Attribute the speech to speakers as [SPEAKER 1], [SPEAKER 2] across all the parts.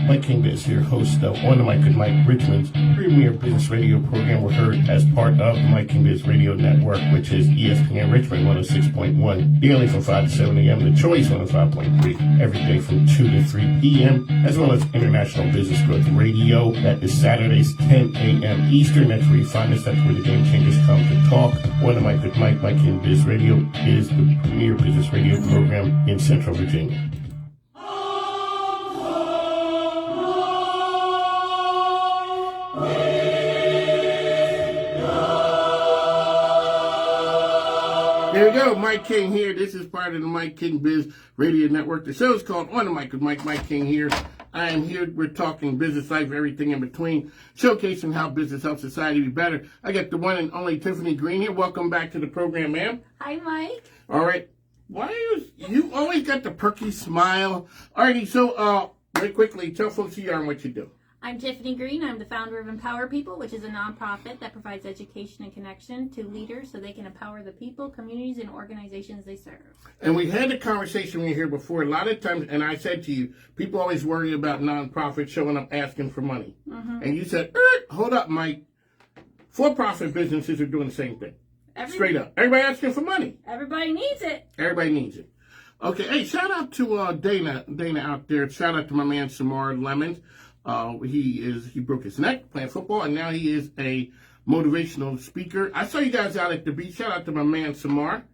[SPEAKER 1] Mike King Biz here, host of On the Mic with Mike, Richmond's premier business radio program. We're heard as part of the Mike King Biz Radio Network, which is ESPN Richmond 106.1, daily from 5 to 7 a.m. The Choice 105.3, every day from 2 to 3 p.m., as well as International Business Growth Radio. That is Saturdays, 10 a.m. Eastern. That's where you find us. That's where the game changers come to talk. On the Mic with Mike, Mike King Biz Radio is the premier business radio program in Central Virginia. There we go, Mike King here. This is part of the Mike King Biz Radio Network. The show is called On the Mic with Mike. Mike King here. I am here. We're talking business life, everything in between, showcasing how business helps society be better. I got the one and only Tiffany Green here. Welcome back to the program, ma'am.
[SPEAKER 2] Hi, Mike.
[SPEAKER 1] All right. Why you always got the perky smile? All righty. So, very quickly, tell folks who you are and what you do.
[SPEAKER 2] I'm Tiffany Green. I'm the founder of Empower People, which is a nonprofit that provides education and connection to leaders so they can empower the people, communities, and organizations they serve. And
[SPEAKER 1] we had a conversation when you were here before. A lot of times, and I said to you, people always worry about nonprofits showing up asking for money. Mm-hmm. And you said, hold up, Mike. For-profit businesses are doing the same thing. Straight up. Everybody asking for money.
[SPEAKER 2] Everybody needs it.
[SPEAKER 1] Everybody needs it. Okay. Hey, shout out to Dana out there. Shout out to my man, Samar Lemons. He broke his neck playing football, and now he is a motivational speaker. I saw you guys out at the beach. Shout out to my man Samar.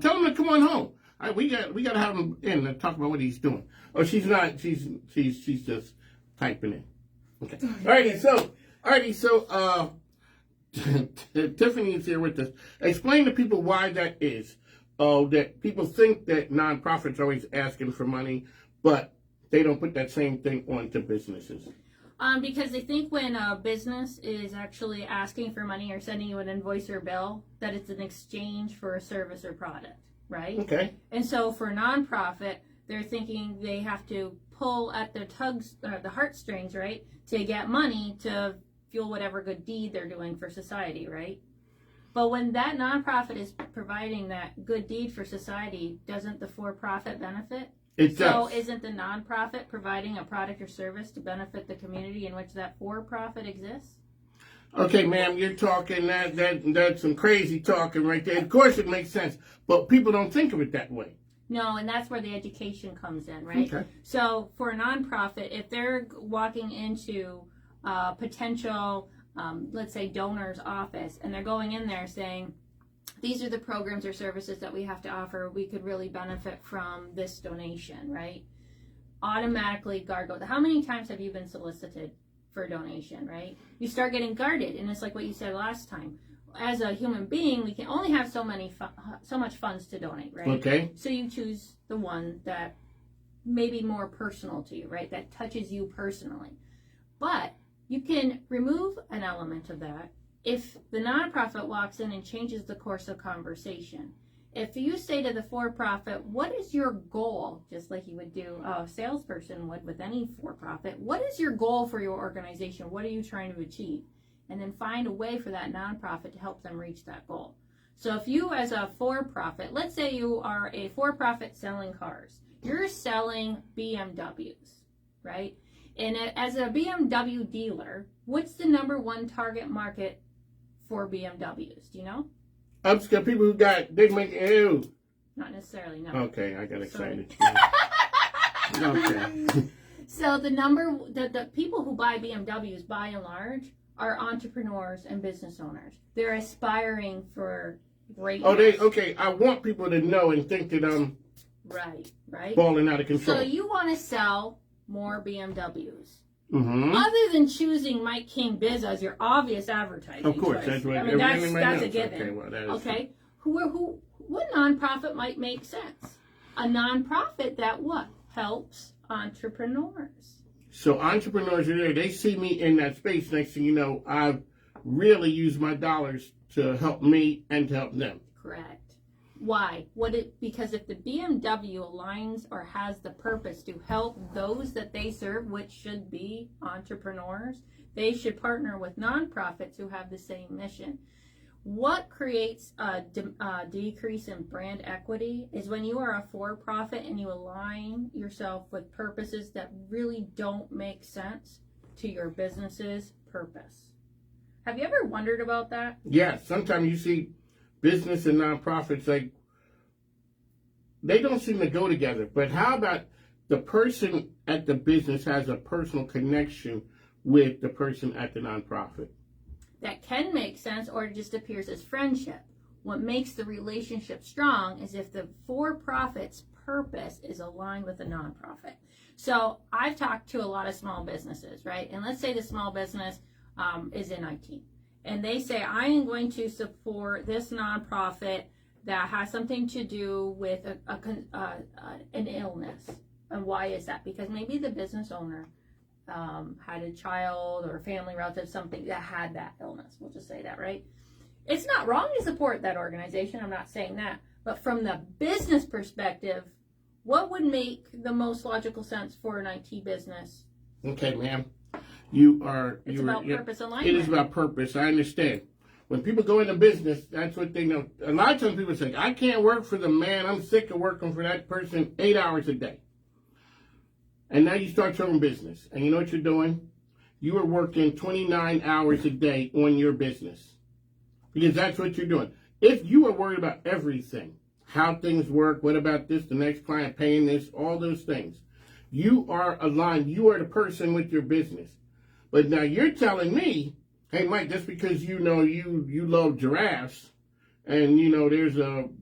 [SPEAKER 1] Tell him to come on home. We got to have him in and talk about what he's doing. Oh, she's not. She's just typing in. Okay. Alrighty. So Tiffany is here with us. Explain to people why that is. That people think that nonprofits are always asking for money, but they don't put that same thing onto businesses.
[SPEAKER 2] Because they think when a business is actually asking for money or sending you an invoice or bill, that it's an exchange for a service or product, right?
[SPEAKER 1] Okay.
[SPEAKER 2] And so for a nonprofit, they're thinking they have to pull at their the heartstrings, right, to get money to fuel whatever good deed they're doing for society, right? But when that nonprofit is providing that good deed for society, doesn't the for-profit benefit?
[SPEAKER 1] It does.
[SPEAKER 2] So isn't the nonprofit providing a product or service to benefit the community in which that for-profit exists?
[SPEAKER 1] Okay, ma'am, you're talking that's some crazy talking right there. Of course it makes sense, but people don't think of it that way.
[SPEAKER 2] No, and that's where the education comes in, right?
[SPEAKER 1] Okay.
[SPEAKER 2] So for a nonprofit, if they're walking into a potential, let's say, donor's office, and they're going in there saying, these are the programs or services that we have to offer. We could really benefit from this donation, right? Automatically guard goes. How many times have you been solicited for a donation, right? You start getting guarded, and it's like what you said last time. As a human being, we can only have so much funds to donate, right?
[SPEAKER 1] Okay.
[SPEAKER 2] So you choose the one that may be more personal to you, right? That touches you personally. But you can remove an element of that if the nonprofit walks in and changes the course of conversation. If you say to the for-profit, what is your goal, just like you would do a salesperson would with any for-profit, what is your goal for your organization? What are you trying to achieve? And then find a way for that nonprofit to help them reach that goal. So if you as a for-profit, let's say you are a for-profit selling cars, you're selling BMWs, right? And as a BMW dealer, what's the number one target market for BMWs? Do you know?
[SPEAKER 1] Upscale people who they make ew.
[SPEAKER 2] Not necessarily, no.
[SPEAKER 1] Okay, I got excited. Okay.
[SPEAKER 2] So the people who buy BMWs by and large are entrepreneurs and business owners. They're aspiring for greatness.
[SPEAKER 1] Okay. I want people to know and think that I'm
[SPEAKER 2] right
[SPEAKER 1] balling out of control.
[SPEAKER 2] So you want to sell more BMWs.
[SPEAKER 1] Mm-hmm.
[SPEAKER 2] Other than choosing Mike King Biz as your obvious advertising
[SPEAKER 1] of course,
[SPEAKER 2] choice.
[SPEAKER 1] that's what
[SPEAKER 2] that's a given.
[SPEAKER 1] Okay, well, that is
[SPEAKER 2] okay. What nonprofit might make sense? A nonprofit that what helps entrepreneurs.
[SPEAKER 1] So entrepreneurs are there. They see me in that space. Next thing you know, I've really used my dollars to help me and to help them.
[SPEAKER 2] Correct. Why? Because if the BMW aligns or has the purpose to help those that they serve, which should be entrepreneurs, they should partner with nonprofits who have the same mission. What creates a decrease in brand equity is when you are a for-profit and you align yourself with purposes that really don't make sense to your business's purpose. Have you ever wondered about that?
[SPEAKER 1] Yeah, sometimes you see business and nonprofits, like, they don't seem to go together. But how about the person at the business has a personal connection with the person at the nonprofit?
[SPEAKER 2] That can make sense, or it just appears as friendship. What makes the relationship strong is if the for-profit's purpose is aligned with the nonprofit. So I've talked to a lot of small businesses, right? And let's say the small business is in IT. And they say, I am going to support this nonprofit that has something to do with an illness. And why is that? Because maybe the business owner had a child or a family relative, something that had that illness. We'll just say that, right? It's not wrong to support that organization. I'm not saying that. But from the business perspective, what would make the most logical sense for an IT business?
[SPEAKER 1] Okay, ma'am.
[SPEAKER 2] It's about purpose alignment.
[SPEAKER 1] It is about purpose. I understand. When people go into business, that's what they know. A lot of times people say, I can't work for the man. I'm sick of working for that person 8 hours a day. And now you start your own business. And you know what you're doing? You are working 29 hours a day on your business. Because that's what you're doing. If you are worried about everything, how things work, what about this, the next client paying this, all those things, you are aligned. You are the person with your business. But now you're telling me, hey, Mike, just because you know you love giraffes and, you know, there's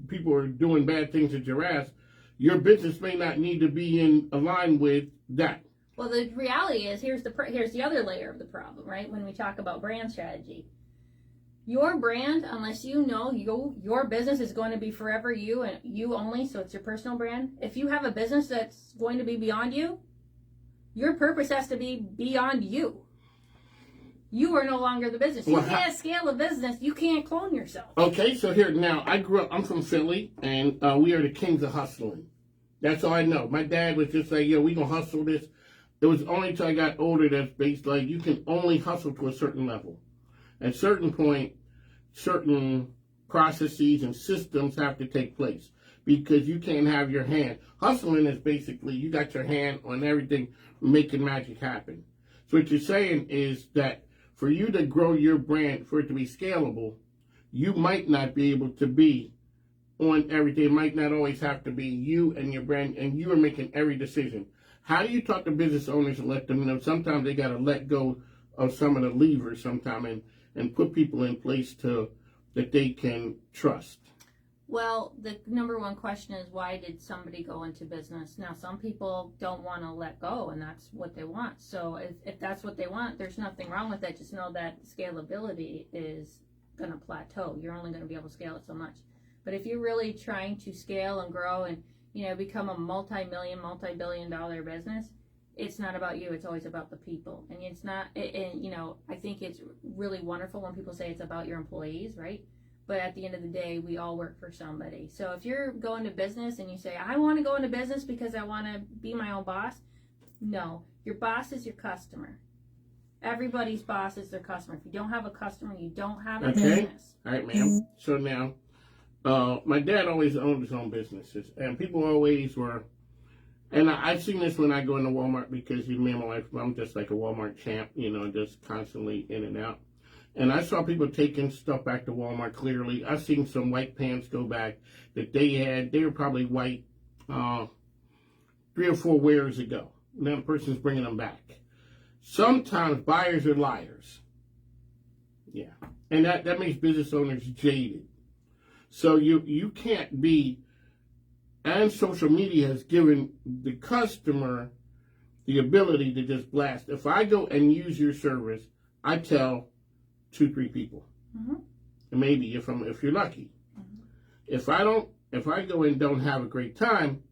[SPEAKER 1] people are doing bad things to giraffes, your business may not need to be in line with that.
[SPEAKER 2] Well, the reality is, here's the other layer of the problem, right? When we talk about brand strategy, your brand, unless you know your business is going to be forever you and you only, so it's your personal brand. If you have a business that's going to be beyond you, your purpose has to be beyond you. You are no longer the business. You can't scale a business. You can't clone yourself.
[SPEAKER 1] Okay, so here, now, I'm from Philly, and we are the kings of hustling. That's all I know. My dad was just like, yo, we gonna hustle this. It was only until I got older that's based like, you can only hustle to a certain level. At a certain point, certain processes and systems have to take place because you can't have your hand. Hustling is basically, you got your hand on everything, making magic happen. So what you're saying is that for you to grow your brand, for it to be scalable, you might not be able to be on everything. It might not always have to be you and your brand, and you are making every decision. How do you talk to business owners and let them know sometimes they got to let go of some of the levers sometimes and put people in place that they can trust?
[SPEAKER 2] Well, the number one question is, why did somebody go into business? Now, some people don't want to let go, and that's what they want. So if that's what they want, there's nothing wrong with that. Just know that scalability is going to plateau. You're only going to be able to scale it so much. But if you're really trying to scale and grow and, you know, become a multi-billion-dollar business, it's not about you. It's always about the people. And it's not, and, you know, I think it's really wonderful when people say it's about your employees, right? But at the end of the day, we all work for somebody. So if you're going to business and you say, I want to go into business because I want to be my own boss, no. Your boss is your customer. Everybody's boss is their customer. If you don't have a customer, you don't have a business.
[SPEAKER 1] All right, ma'am. So now, my dad always owned his own businesses. And people always were, and I've seen this when I go into Walmart because me and my wife, I'm just like a Walmart champ, you know, just constantly in and out. And I saw people taking stuff back to Walmart clearly. I've seen some white pants go back that they were probably white 3 or 4 wears ago. Now the person's bringing them back. Sometimes buyers are liars. Yeah. And that makes business owners jaded. So you can't be, and social media has given the customer the ability to just blast. If I go and use your service, I tell 2-3 people, and maybe if you're lucky. If I go and don't have a great time,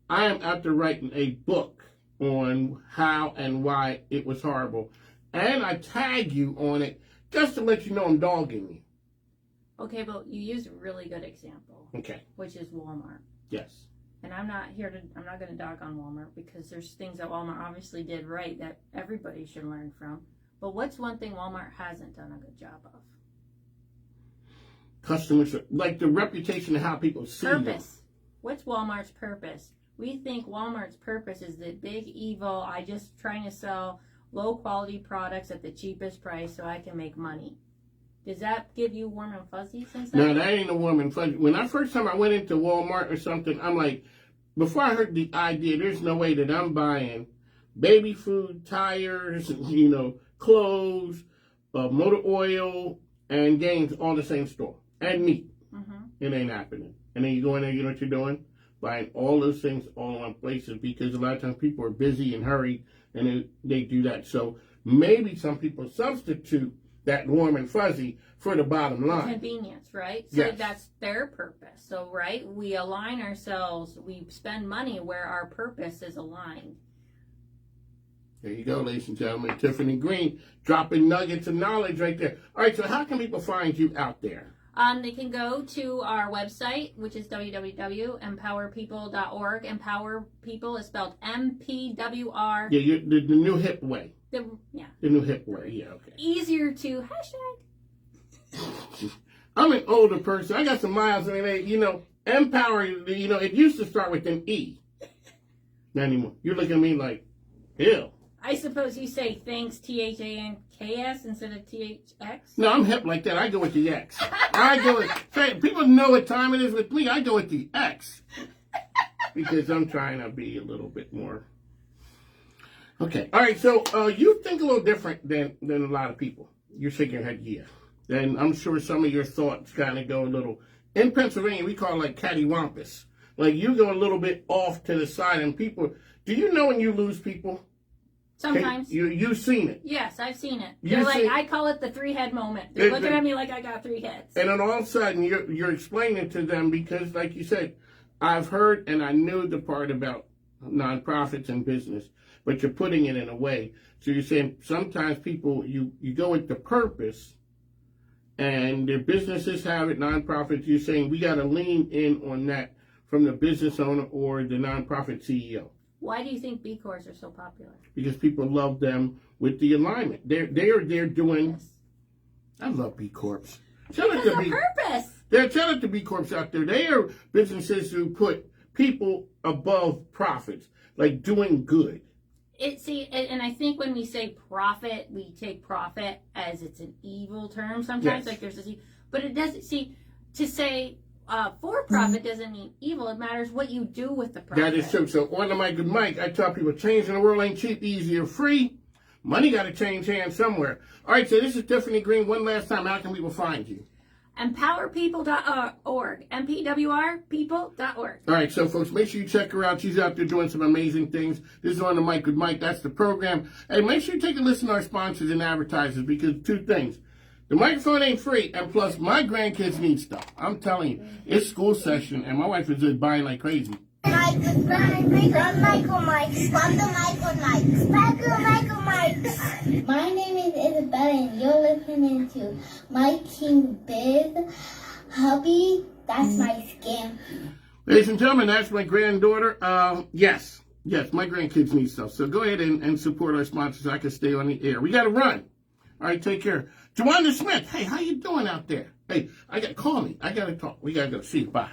[SPEAKER 1] I am after writing a book on how and why it was horrible, and I tag you on it just to let you know I'm dogging you.
[SPEAKER 2] Okay, but you used a really good example.
[SPEAKER 1] Okay.
[SPEAKER 2] Which is Walmart.
[SPEAKER 1] Yes.
[SPEAKER 2] And I'm not going to dog on Walmart because there's things that Walmart obviously did right that everybody should learn from. But what's one thing Walmart hasn't done a good job of?
[SPEAKER 1] customers, like the reputation of how people see them.
[SPEAKER 2] Purpose. What's Walmart's purpose? We think Walmart's purpose is the big evil, I just trying to sell low quality products at the cheapest price so I can make money. Does that give you warm and fuzzies inside?
[SPEAKER 1] No, that ain't a warm and fuzzy. When I first time I went into Walmart or something, I'm like, before I heard the idea, there's no way that I'm buying baby food, tires, clothes, motor oil, and games all the same store. And meat.
[SPEAKER 2] Mm-hmm.
[SPEAKER 1] It ain't happening. And then you go in there, you know what you're doing? Buying all those things all in one places, because a lot of times people are busy and hurried, and they do that. So maybe some people substitute that warm and fuzzy for the bottom line.
[SPEAKER 2] Convenience, right? So
[SPEAKER 1] yes.
[SPEAKER 2] That's their purpose. So, right, we align ourselves, we spend money where our purpose is aligned.
[SPEAKER 1] There you go, ladies and gentlemen. Tiffany Green dropping nuggets of knowledge right there. All right, so how can people find you out there?
[SPEAKER 2] They can go to our website, which is www.empowerpeople.org. Empower People is spelled MPWR.
[SPEAKER 1] Yeah, the new hip way.
[SPEAKER 2] The
[SPEAKER 1] new hip way, yeah, okay.
[SPEAKER 2] Easier to hashtag.
[SPEAKER 1] I'm an older person. I got some miles in it. Empower, it used to start with an E. Not anymore. You're looking at me like, ew.
[SPEAKER 2] I suppose you say thanks, THANKS instead of THX?
[SPEAKER 1] No, I'm hip like that. I go with the X. People know what time it is with me. I go with the X. Because I'm trying to be a little bit more. Okay. All right. So you think a little different than a lot of people. You're shaking your head, yeah. And I'm sure some of your thoughts kind of go a little. In Pennsylvania, we call it like cattywampus. Like you go a little bit off to the side, and people. Do you know when you lose people?
[SPEAKER 2] Sometimes.
[SPEAKER 1] You've seen it.
[SPEAKER 2] Yes, I've seen it. I call it the 3-head moment. They're looking at me like I got 3 heads.
[SPEAKER 1] And then all of a sudden, you're explaining to them because, like you said, I've heard and I knew the part about nonprofits and business, but you're putting it in a way. So you're saying sometimes people, you go with the purpose, and their businesses have it, nonprofits, you're saying we got to lean in on that from the business owner or the nonprofit CEO.
[SPEAKER 2] Why do you think B Corps are so popular?
[SPEAKER 1] Because people love them with the alignment. They're doing. Yes. I love B Corps.
[SPEAKER 2] Because of purpose.
[SPEAKER 1] Shout out to B Corps out there. They are businesses who put people above profits, like doing good.
[SPEAKER 2] And I think when we say profit, we take profit as it's an evil term sometimes. Yes. Like there's this, but it doesn't. To say for profit doesn't mean evil. It matters what you do with the profit.
[SPEAKER 1] That is true. So on the mic with Mike, I tell people change in the world ain't cheap, easy, or free. Money got to change hands somewhere. All right, so this is Tiffany Green. One last time, how can people find you?
[SPEAKER 2] EmpowerPeople.org. MPWRpeople.org.
[SPEAKER 1] All right, so folks, make sure you check her out. She's out there doing some amazing things. This is On the Mic with Mike. That's the program. Hey, make sure you take a listen to our sponsors and advertisers, because 2 things. The microphone ain't free, and plus, my grandkids need stuff. I'm telling you, it's school session, and my wife is just buying like crazy.
[SPEAKER 3] Mike with Michael Mike. From the Michael Mike. Michael Mike. My name is Isabella, and you're listening to My King Biz. Hubby, that's my scam.
[SPEAKER 1] Ladies and gentlemen, that's my granddaughter. Yes, my grandkids need stuff. So go ahead and support our sponsors so I can stay on the air. We got to run. All right, take care. Joanna Smith, hey, how you doing out there? Hey, call me. I got to talk. We got to go. See you. Bye.